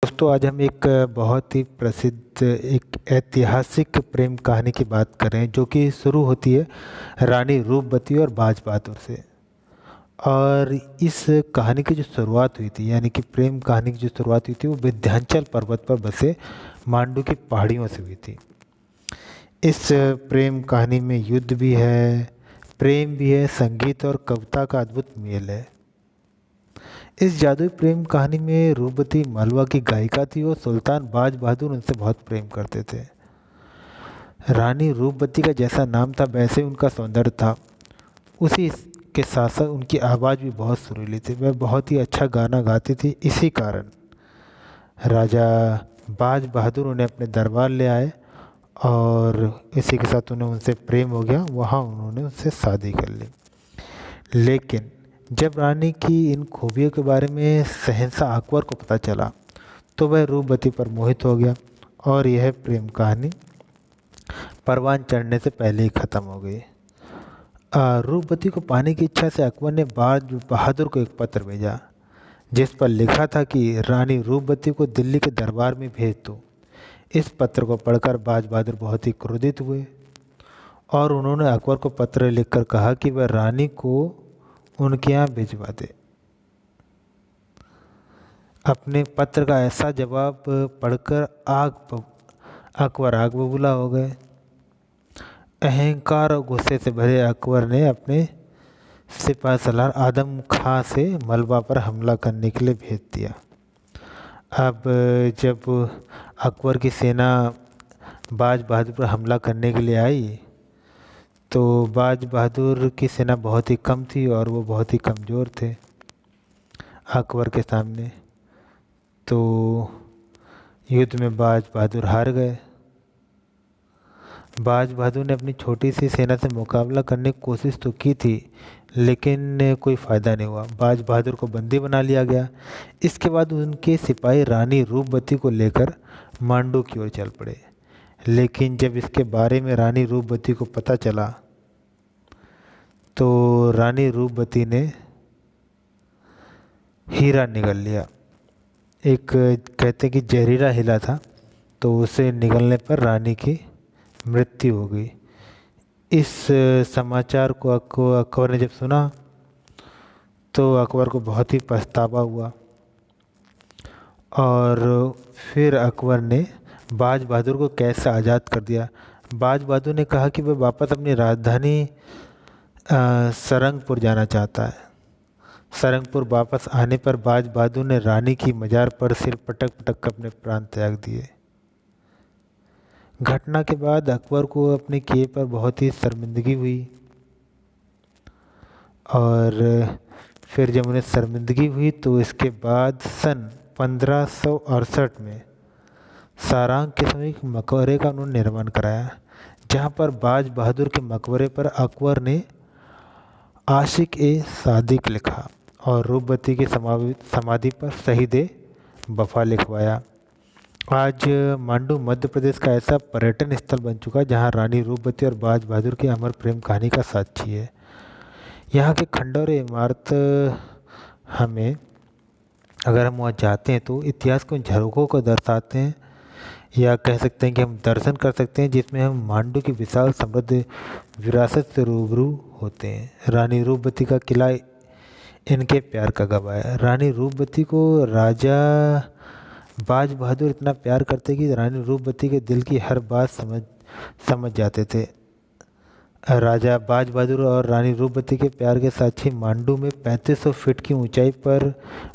दोस्तों आज हम एक बहुत ही प्रसिद्ध एक ऐतिहासिक प्रेम कहानी की बात करें जो कि शुरू होती है रानी रूपवती और बाज बहादुर से। और इस कहानी की जो शुरुआत हुई थी यानी कि प्रेम कहानी की जो शुरुआत हुई थी वो विंध्याचल पर्वत पर बसे मांडू की पहाड़ियों से हुई थी। इस प्रेम कहानी में युद्ध भी है, प्रेम भी है, संगीत और कविता का अद्भुत मेल है। इस जादुई प्रेम कहानी में रूपवती मालवा की गायिका थी और सुल्तान बाज बहादुर उनसे बहुत प्रेम करते थे। रानी रूपवती का जैसा नाम था वैसे उनका सौंदर्य था। उसी के साथ साथ उनकी आवाज़ भी बहुत सुरीली थी, वह बहुत ही अच्छा गाना गाती थी। इसी कारण राजा बाज बहादुर उन्हें अपने दरबार ले आए और इसी के साथ उन्हें उनसे प्रेम हो गया। वहाँ उन्होंने उससे शादी कर ली। लेकिन जब रानी की इन खूबियों के बारे में शहंशाह अकबर को पता चला तो वह रूपवती पर मोहित हो गया और यह प्रेम कहानी परवान चढ़ने से पहले ही ख़त्म हो गई। रूपवती को पाने की इच्छा से अकबर ने बाज बहादुर को एक पत्र भेजा जिस पर लिखा था कि रानी रूपवती को दिल्ली के दरबार में भेज दो। इस पत्र को पढ़कर बाज बहादुर बहुत ही क्रोधित हुए और उन्होंने अकबर को पत्र लिखकर कहा कि वह रानी को उनके यहाँ भिजवा दे। अपने पत्र का ऐसा जवाब पढ़कर अकबर आग बबूला हो गए। अहंकार और गुस्से से भरे अकबर ने अपने सिपाही सलार आदम खां से मलबा पर हमला करने के लिए भेज दिया। अब जब अकबर की सेना बाज बहादुर पर हमला करने के लिए आई तो बाज बहादुर की सेना बहुत ही कम थी और वो बहुत ही कमज़ोर थे अकबर के सामने। तो युद्ध में बाज बहादुर हार गए। बाज बहादुर ने अपनी छोटी सी सेना से मुकाबला करने की कोशिश तो की थी लेकिन कोई फ़ायदा नहीं हुआ। बाज बहादुर को बंदी बना लिया गया। इसके बाद उनके सिपाही रानी रूपवती को लेकर मांडू की ओर चल पड़े। लेकिन जब इसके बारे में रानी रूपवती को पता चला तो रानी रूपवती ने हीरा निगल लिया। एक कहते कि जहरीला हीरा था तो उसे निगलने पर रानी की मृत्यु हो गई। इस समाचार को अकबर ने जब सुना तो अकबर को बहुत ही पछतावा हुआ और फिर अकबर ने बाज बहादुर को कैद से आज़ाद कर दिया। बाज बहादुर ने कहा कि वह वापस अपनी राजधानी सरंगपुर जाना चाहता है। सरंगपुर वापस आने पर बाज बहादुर ने रानी की मजार पर सिर पटक पटक कर अपने प्राण त्याग दिए। घटना के बाद अकबर को अपने किए पर बहुत ही शर्मिंदगी हुई और फिर जब उन्हें शर्मिंदगी हुई तो इसके बाद सन 1568 में सारंग के समीप मकबरे का उन्होंने निर्माण कराया जहाँ पर बाज बहादुर के मकबरे पर अकबर ने आशिक ए सादिक लिखा और रूपवती की समाधि पर शहीद ए वफा लिखवाया। आज मांडू मध्य प्रदेश का ऐसा पर्यटन स्थल बन चुका है जहाँ रानी रूपवती और बाज बहादुर की अमर प्रेम कहानी का साक्षी है। यहाँ के खंडर इमारत हमें अगर हम वहाँ जाते हैं तो इतिहास के उन झरोखों को दर्शाते हैं या कह सकते हैं कि हम दर्शन कर सकते हैं जिसमें हम मांडू की विशाल समृद्ध विरासत से रूबरू होते हैं। रानी रूपवती का किला इनके प्यार का गवाह है। रानी रूपवती को राजा बाज बहादुर इतना प्यार करते कि रानी रूपवती के दिल की हर बात समझ जाते थे। राजा बाज बहादुर और रानी रूपवती के प्यार के साक्षी मांडू में 3500 फीट की ऊंचाई पर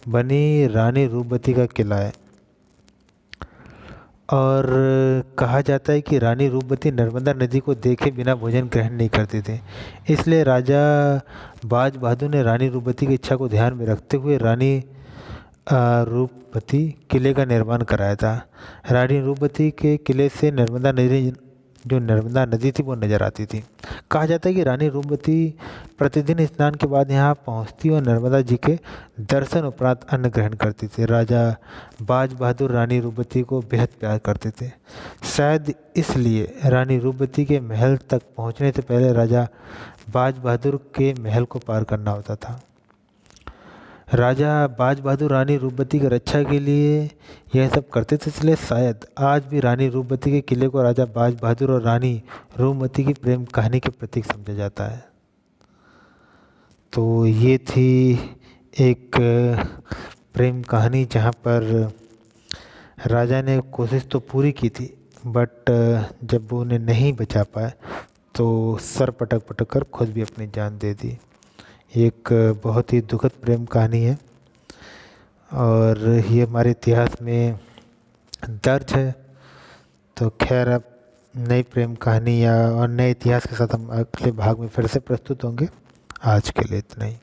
बनी रानी रूपवती का किला है और कहा जाता है कि रानी रूपवती नर्मदा नदी को देखे बिना भोजन ग्रहण नहीं करते थे। इसलिए राजा बाज बहादुर ने रानी रूपवती की इच्छा को ध्यान में रखते हुए रानी रूपवती किले का निर्माण कराया था। रानी रूपवती के किले से नर्मदा नदी थी वो नज़र आती थी। कहा जाता है कि रानी रूपवती प्रतिदिन स्नान के बाद यहाँ पहुँचती और नर्मदा जी के दर्शन उपरांत अन्न ग्रहण करती थी। राजा बाज बहादुर रानी रूपवती को बेहद प्यार करते थे। शायद इसलिए रानी रूपवती के महल तक पहुँचने से पहले राजा बाज बहादुर के महल को पार करना होता था। राजा बाज बहादुर रानी रूपवती की रक्षा के लिए यह सब करते थे, इसलिए शायद आज भी रानी रूपवती के किले को राजा बाज बहादुर और रानी रूपमती की प्रेम कहानी के प्रतीक समझा जाता है। तो ये थी एक प्रेम कहानी जहाँ पर राजा ने कोशिश तो पूरी की थी, बट जब वो उन्हें नहीं बचा पाए तो सर पटक पटक कर खुद भी अपनी जान दे दी। एक बहुत ही दुखद प्रेम कहानी है और ये हमारे इतिहास में दर्ज है। तो खैर, अब नई प्रेम कहानी या और नए इतिहास के साथ हम अगले भाग में फिर से प्रस्तुत होंगे। आज के लिए इतना ही।